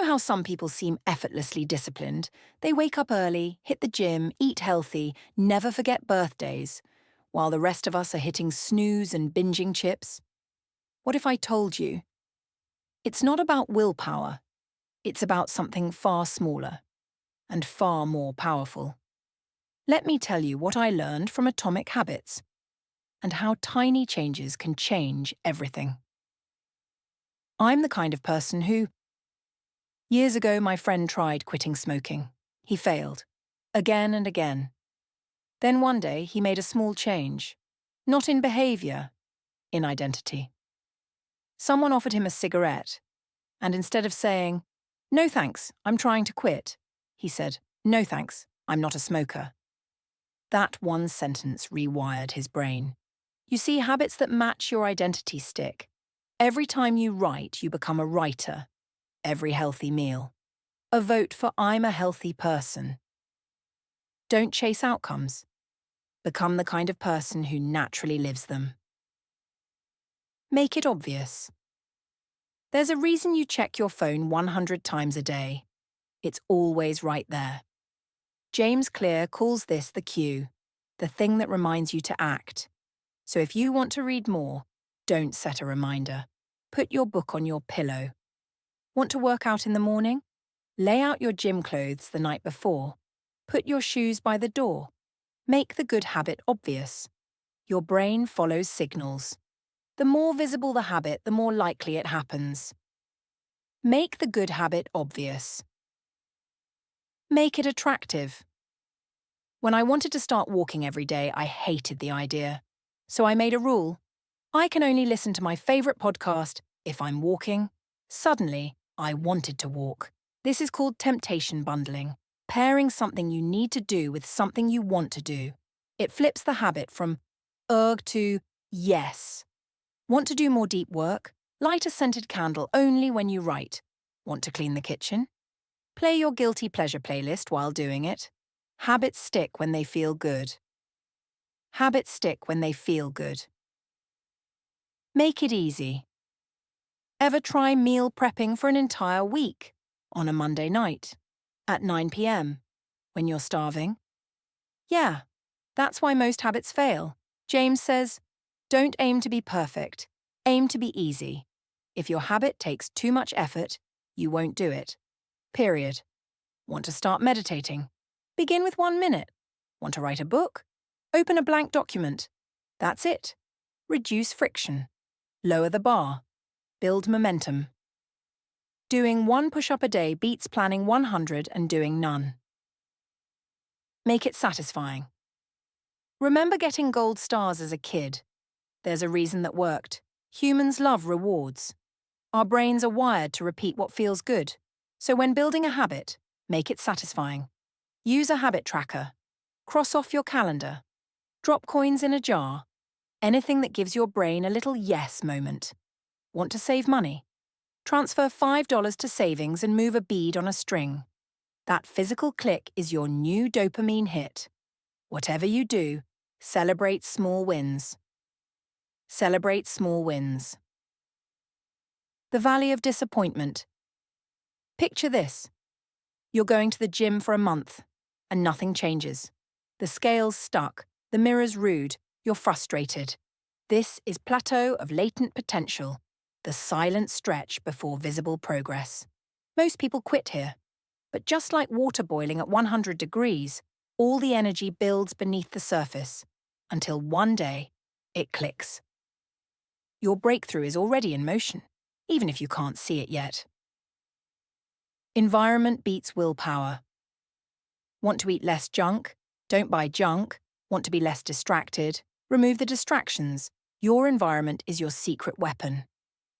how some people seem effortlessly disciplined? They wake up early, hit the gym, eat healthy, never forget birthdays, while the rest of us are hitting snooze and binging chips. What if I told you? It's not about willpower. It's about something far smaller and far more powerful. Let me tell you what I learned from Atomic Habits and how tiny changes can change everything. I'm the kind of person who... Years ago, my friend tried quitting smoking. He failed, again and again. Then one day, he made a small change. Not in behavior, in identity. Someone offered him a cigarette, and instead of saying, "No thanks, I'm trying to quit," he said, "No thanks, I'm not a smoker." That one sentence rewired his brain. You see, habits that match your identity stick. Every time you write, you become a writer. Every healthy meal. A vote for I'm a healthy person. Don't chase outcomes. Become the kind of person who naturally lives them. Make it obvious. There's a reason you check your phone 100 times a day. It's always right there. James Clear calls this the cue, the thing that reminds you to act. So if you want to read more, don't set a reminder. Put your book on your pillow. Want to work out in the morning? Lay out your gym clothes the night before. Put your shoes by the door. Make the good habit obvious. Your brain follows signals. The more visible the habit, the more likely it happens. Make the good habit obvious. Make it attractive. When I wanted to start walking every day, I hated the idea. So I made a rule. I can only listen to my favourite podcast if I'm walking. Suddenly, I wanted to walk. This is called temptation bundling, pairing something you need to do with something you want to do. It flips the habit from ugh to yes. Want to do more deep work? Light a scented candle only when you write. Want to clean the kitchen? Play your guilty pleasure playlist while doing it. Habits stick when they feel good. Habits stick when they feel good. Make it easy. Ever try meal prepping for an entire week on a Monday night at 9 p.m. when you're starving? Yeah, that's why most habits fail. James says, don't aim to be perfect, aim to be easy. If your habit takes too much effort, you won't do it. Period. Want to start meditating? Begin with 1 minute. Want to write a book? Open a blank document. That's it. Reduce friction. Lower the bar. Build momentum. Doing 1 push-up a day beats planning 100 and doing none. Make it satisfying. Remember getting gold stars as a kid? There's a reason that worked. Humans love rewards. Our brains are wired to repeat what feels good. So when building a habit, make it satisfying. Use a habit tracker. Cross off your calendar. Drop coins in a jar. Anything that gives your brain a little yes moment. Want to save money? Transfer $5 to savings and move a bead on a string. That physical click is your new dopamine hit. Whatever you do, celebrate small wins. Celebrate small wins. The Valley of Disappointment. Picture this. You're going to the gym for a month, and nothing changes. The scale's stuck, the mirror's rude, you're frustrated. This is Plateau of Latent Potential, the silent stretch before visible progress. Most people quit here, but just like water boiling at 100 degrees, all the energy builds beneath the surface, until one day, it clicks. Your breakthrough is already in motion, even if you can't see it yet. Environment beats willpower. Want to eat less junk? Don't buy junk. Want to be less distracted? Remove the distractions. Your environment is your secret weapon.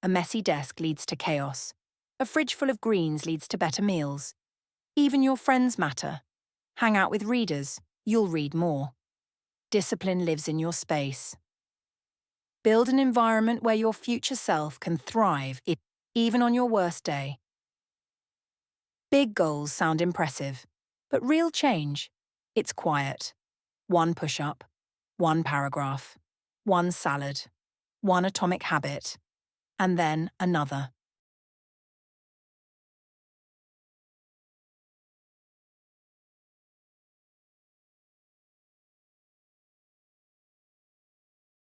A messy desk leads to chaos. A fridge full of greens leads to better meals. Even your friends matter. Hang out with readers, you'll read more. Discipline lives in your space. Build an environment where your future self can thrive, even on your worst day. Big goals sound impressive, but real change, it's quiet. 1 push-up, 1 paragraph, 1 salad, 1 atomic habit, and then another.